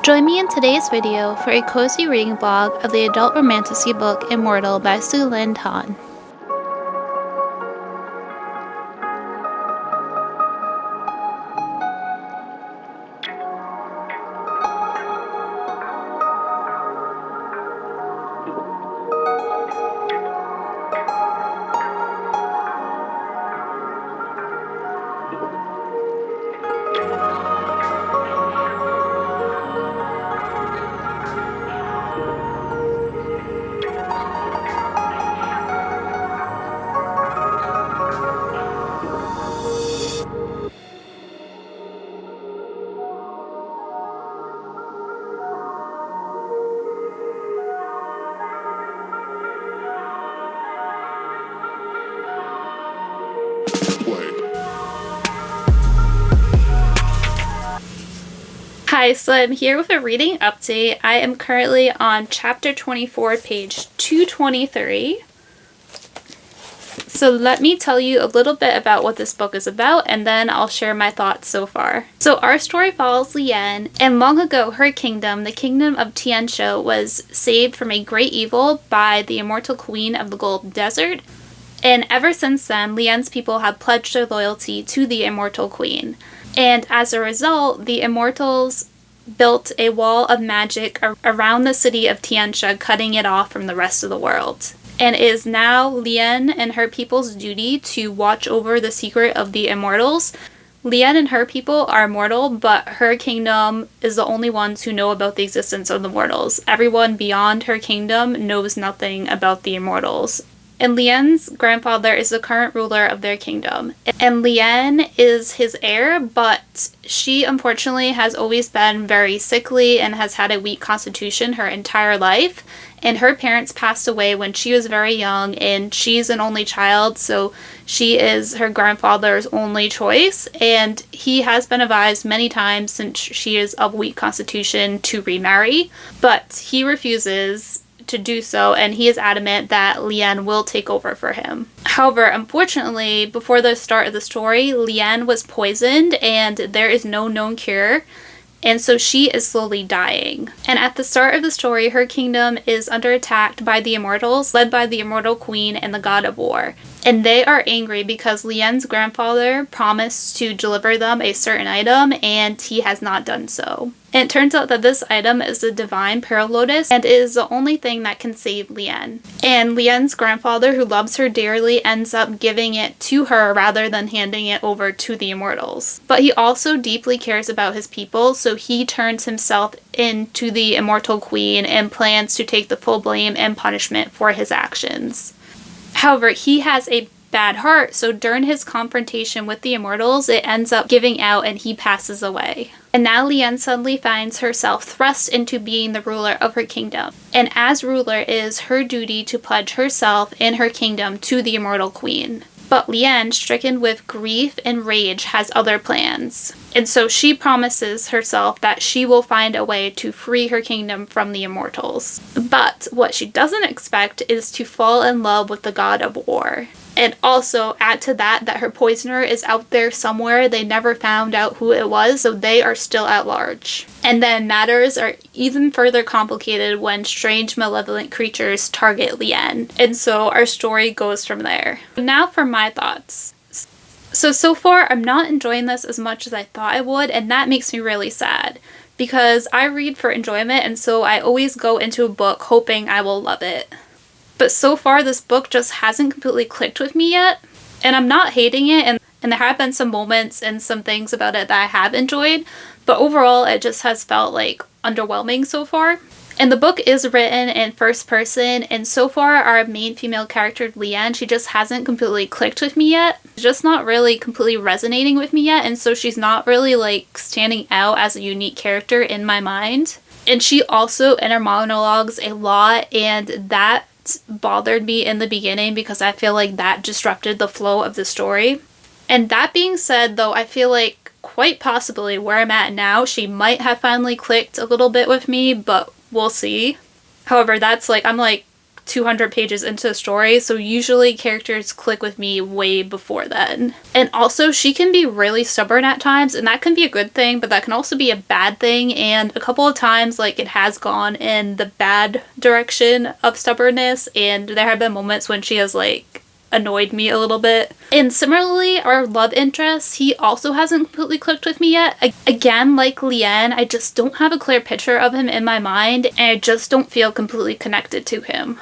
Join me in today's video for a cozy reading vlog of the adult romantasy book Immortal by Sue Lynn Tan. Hi, so I'm here with a reading update. I am currently on chapter 24, page 223. So let me tell you a little bit about what this book is about, and then I'll share my thoughts so far. So our story follows Lian, and long ago her kingdom, the kingdom of Tianxia, was saved from a great evil by the immortal queen of the Golden Desert. And ever since then, Lian's people have pledged their loyalty to the immortal queen. And as a result, the immortals built a wall of magic around the city of Tianxia, cutting it off from the rest of the world. And it is now Lian and her people's duty to watch over the secret of the immortals. Lian and her people are immortal, but her kingdom is the only ones who know about the existence of the mortals. Everyone beyond her kingdom knows nothing about the immortals. And Lian's grandfather is the current ruler of their kingdom. And Lian is his heir, but she unfortunately has always been very sickly and has had a weak constitution her entire life. And her parents passed away when she was very young, and she's an only child, so she is her grandfather's only choice. And he has been advised many times, since she is of weak constitution, to remarry, but he refuses to do so, and he is adamant that Lian will take over for him. However, unfortunately, before the start of the story, Lian was poisoned and there is no known cure, and so she is slowly dying. And at the start of the story, her kingdom is under attack by the immortals, led by the immortal queen and the god of war. And they are angry because Lian's grandfather promised to deliver them a certain item, and he has not done so. And it turns out that this item is the divine pearl lotus, and it is the only thing that can save Lian. And Lian's grandfather, who loves her dearly, ends up giving it to her rather than handing it over to the immortals. But he also deeply cares about his people, so he turns himself into the immortal queen and plans to take the full blame and punishment for his actions. However, he has a bad heart, so during his confrontation with the immortals, it ends up giving out and he passes away. And now Lian suddenly finds herself thrust into being the ruler of her kingdom. And as ruler, it is her duty to pledge herself and her kingdom to the immortal queen. But Lian, stricken with grief and rage, has other plans. And so she promises herself that she will find a way to free her kingdom from the immortals. But what she doesn't expect is to fall in love with the god of war. And also add to that her poisoner is out there somewhere. They never found out who it was, so they are still at large. And then matters are even further complicated when strange malevolent creatures target Lian. And so our story goes from there. Now for my thoughts. So far I'm not enjoying this as much as I thought I would, and that makes me really sad. Because I read for enjoyment, and so I always go into a book hoping I will love it. But so far, this book just hasn't completely clicked with me yet, and I'm not hating it, and there have been some moments and some things about it that I have enjoyed, but overall, it just has felt like underwhelming so far. And the book is written in first person, and so far, our main female character, Lian, she just hasn't completely clicked with me yet. It's just not really completely resonating with me yet, and so she's not really like standing out as a unique character in my mind. And she also inner monologues a lot, and that bothered me in the beginning because I feel like that disrupted the flow of the story. And that being said, though, I feel like quite possibly where I'm at now, she might have finally clicked a little bit with me, but we'll see. However, that's like, I'm like 200 pages into the story, so usually characters click with me way before then. And also, she can be really stubborn at times, and that can be a good thing, but that can also be a bad thing, and a couple of times, like, it has gone in the bad direction of stubbornness, and there have been moments when she has, like, annoyed me a little bit. And similarly, our love interest, he also hasn't completely clicked with me yet. Again, like Lien, I just don't have a clear picture of him in my mind, and I just don't feel completely connected to him.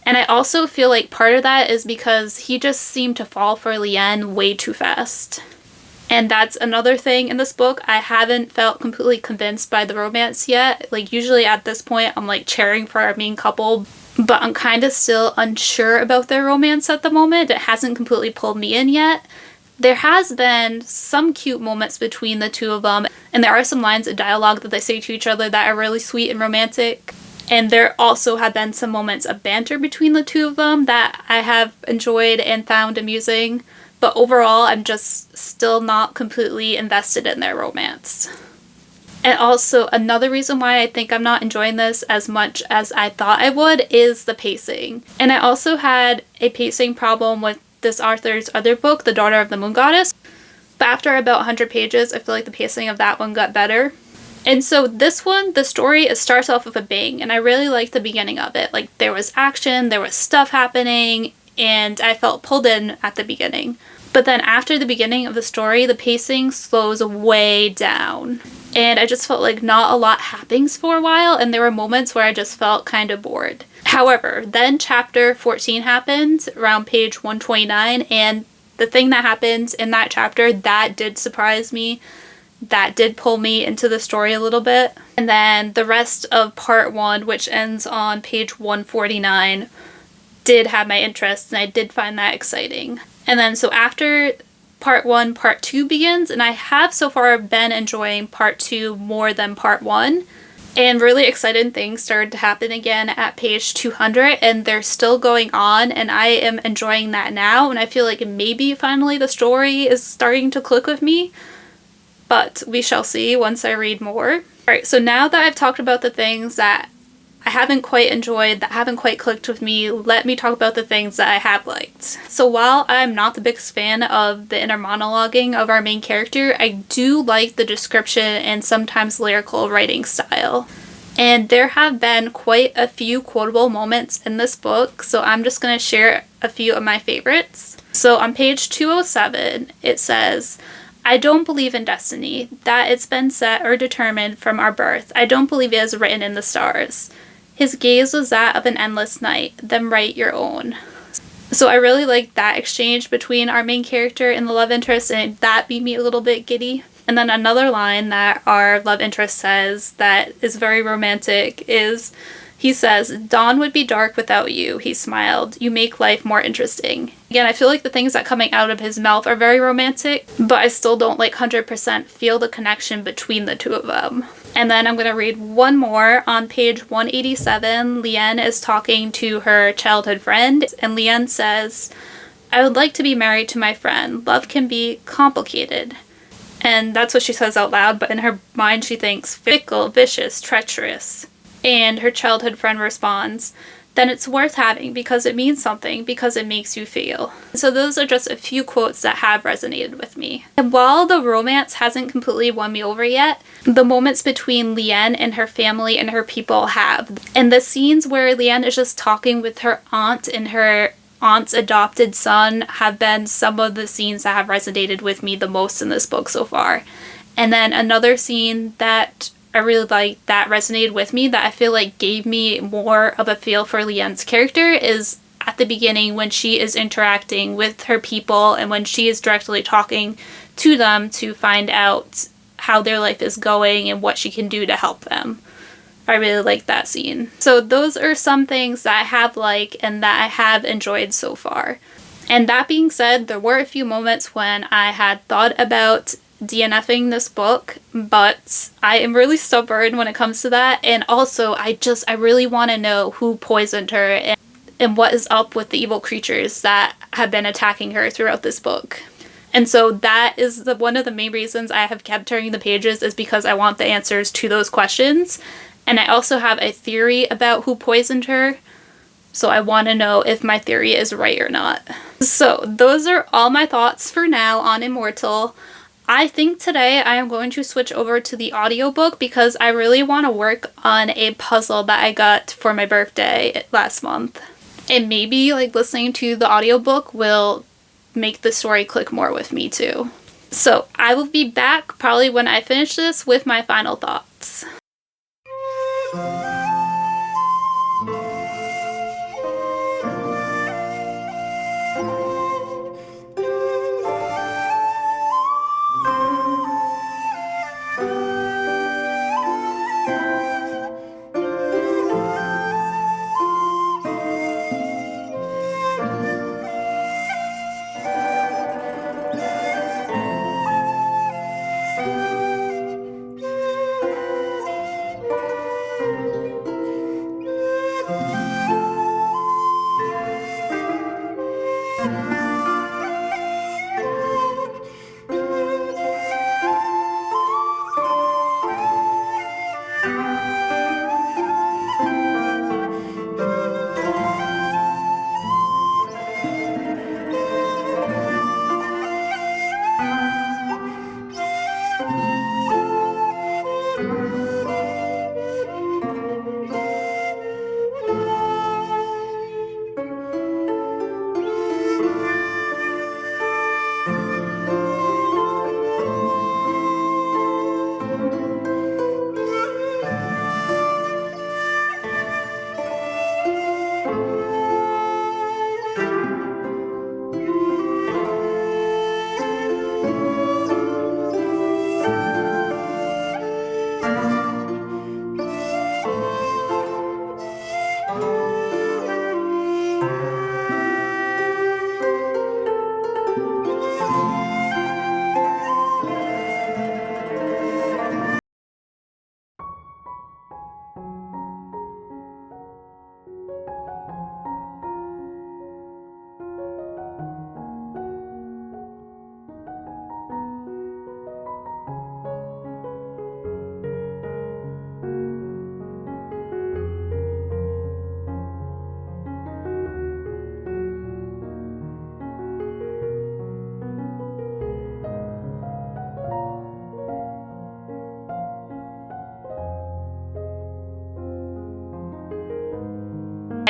And I also feel like part of that is because he just seemed to fall for Lien way too fast. And that's another thing in this book. I haven't felt completely convinced by the romance yet. Like, usually at this point, I'm like cheering for our main couple, but I'm kind of still unsure about their romance at the moment. It hasn't completely pulled me in yet. There has been some cute moments between the two of them, and there are some lines of dialogue that they say to each other that are really sweet and romantic. And there also have been some moments of banter between the two of them that I have enjoyed and found amusing. But overall, I'm just still not completely invested in their romance. And also, another reason why I think I'm not enjoying this as much as I thought I would is the pacing. And I also had a pacing problem with this author's other book, The Daughter of the Moon Goddess. But after about 100 pages, I feel like the pacing of that one got better. And so this one, the story, it starts off with a bang, and I really liked the beginning of it. Like, there was action, there was stuff happening, and I felt pulled in at the beginning. But then after the beginning of the story, the pacing slows way down. And I just felt like not a lot happens for a while, and there were moments where I just felt kind of bored. However, then chapter 14 happened around page 129, and the thing that happened in that chapter, that did surprise me. That did pull me into the story a little bit. And then the rest of part 1, which ends on page 149, did have my interest, and I did find that exciting. And then so after part 1, part 2 begins, and I have so far been enjoying part 2 more than part 1. And really exciting things started to happen again at page 200, and they're still going on, and I am enjoying that now, and I feel like maybe finally the story is starting to click with me. But we shall see once I read more. Alright, so now that I've talked about the things that I haven't quite enjoyed, that haven't quite clicked with me, let me talk about the things that I have liked. So while I'm not the biggest fan of the inner monologuing of our main character, I do like the description and sometimes lyrical writing style. And there have been quite a few quotable moments in this book, so I'm just going to share a few of my favorites. So on page 207, it says, I don't believe in destiny, that it's been set or determined from our birth. I don't believe it is written in the stars. His gaze was that of an endless night, then write your own. So I really like that exchange between our main character and the love interest, and that made me a little bit giddy. And then another line that our love interest says that is very romantic is, he says, dawn would be dark without you, he smiled. You make life more interesting. Again, I feel like the things that coming out of his mouth are very romantic, but I still don't like 100% feel the connection between the two of them. And then I'm going to read one more. On page 187, Lien is talking to her childhood friend, and Lien says, I would like to be married to my friend. Love can be complicated. And that's what she says out loud, but in her mind she thinks fickle, vicious, treacherous. And her childhood friend responds, then it's worth having because it means something, because it makes you feel. So those are just a few quotes that have resonated with me. And while the romance hasn't completely won me over yet, the moments between Lien and her family and her people have. And the scenes where Lien is just talking with her aunt and her aunt's adopted son have been some of the scenes that have resonated with me the most in this book so far. And then another scene that I really liked that resonated with me, that I feel like gave me more of a feel for Lien's character, is at the beginning when she is interacting with her people and when she is directly talking to them to find out how their life is going and what she can do to help them. I really like that scene. So those are some things that I have liked and that I have enjoyed so far. And that being said, there were a few moments when I had thought about DNFing this book, but I am really stubborn when it comes to that, and also I really want to know who poisoned her and what is up with the evil creatures that have been attacking her throughout this book. And so that is one of the main reasons I have kept turning the pages, is because I want the answers to those questions. And I also have a theory about who poisoned her, So I want to know if my theory is right or not. So those are all my thoughts for now on Immortal. I think today I am going to switch over to the audiobook because I really want to work on a puzzle that I got for my birthday last month. And maybe like listening to the audiobook will make the story click more with me too. So I will be back probably when I finish this with my final thoughts.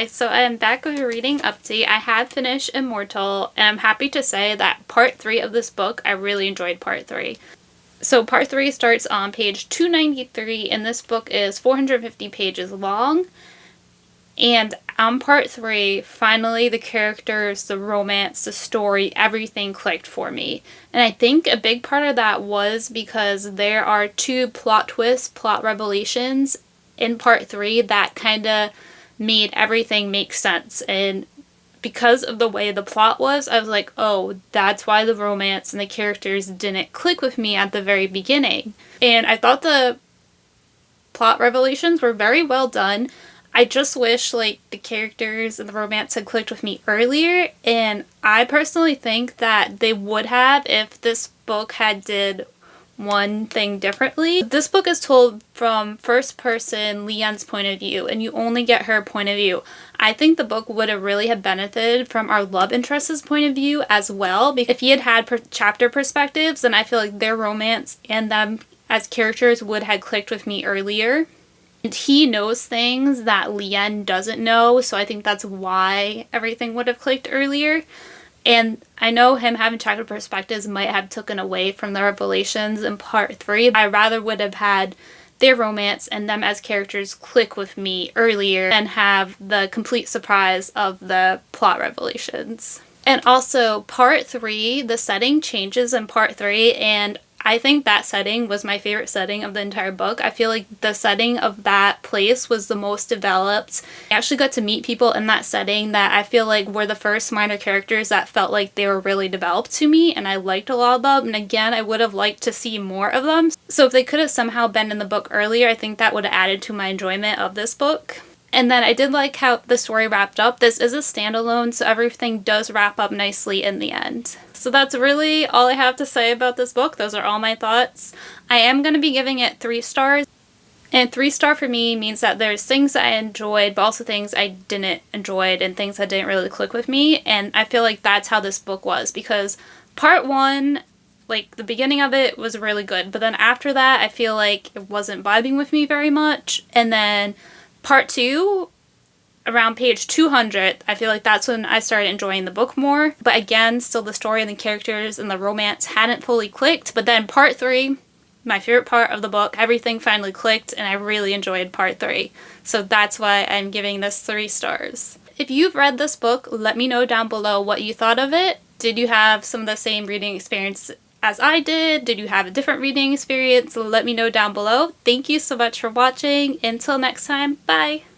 So I am back with a reading update. I have finished Immortal, and I'm happy to say that part 3 of this book, I really enjoyed part 3. So part 3 starts on page 293, and this book is 450 pages long. And on part 3, finally the characters, the romance, the story, everything clicked for me. And I think a big part of that was because there are 2 plot twists, plot revelations in part 3 that kind of made everything make sense. And because of the way the plot was, I was like, oh, that's why the romance and the characters didn't click with me at the very beginning. And I thought the plot revelations were very well done. I just wish like the characters and the romance had clicked with me earlier, and I personally think that they would have if this book had did one thing differently. This book is told from first person Leon's point of view, and you only get her point of view. I think the book would have really have benefited from our love interest's point of view as well, because if he had had chapter perspectives, then I feel like their romance and them as characters would have clicked with me earlier. And he knows things that Lien doesn't know, so I think that's why everything would have clicked earlier. And I know him having chapter perspectives might have taken away from the revelations in part 3. I rather would have had their romance and them as characters click with me earlier and have the complete surprise of the plot revelations. And also, part 3, the setting changes in part 3, and I think that setting was my favorite setting of the entire book. I feel like the setting of that place was the most developed. I actually got to meet people in that setting that I feel like were the first minor characters that felt like they were really developed to me, and I liked a lot of them. And again, I would have liked to see more of them. So if they could have somehow been in the book earlier, I think that would have added to my enjoyment of this book. And then I did like how the story wrapped up. This is a standalone, so everything does wrap up nicely in the end. So that's really all I have to say about this book. Those are all my thoughts. I am going to be giving it 3 stars. And 3-star for me means that there's things I enjoyed, but also things I didn't enjoy and things that didn't really click with me. And I feel like that's how this book was, because part 1, like the beginning of it was really good, but then after that I feel like it wasn't vibing with me very much. And then part 2, around page 200, I feel like that's when I started enjoying the book more. But again, still the story and the characters and the romance hadn't fully clicked. But then part 3, my favorite part of the book, everything finally clicked and I really enjoyed part 3. So that's why I'm giving this 3 stars. If you've read this book, let me know down below what you thought of it. Did you have some of the same reading experience as I did? Did you have a different reading experience? Let me know down below. Thank you so much for watching. Until next time, bye!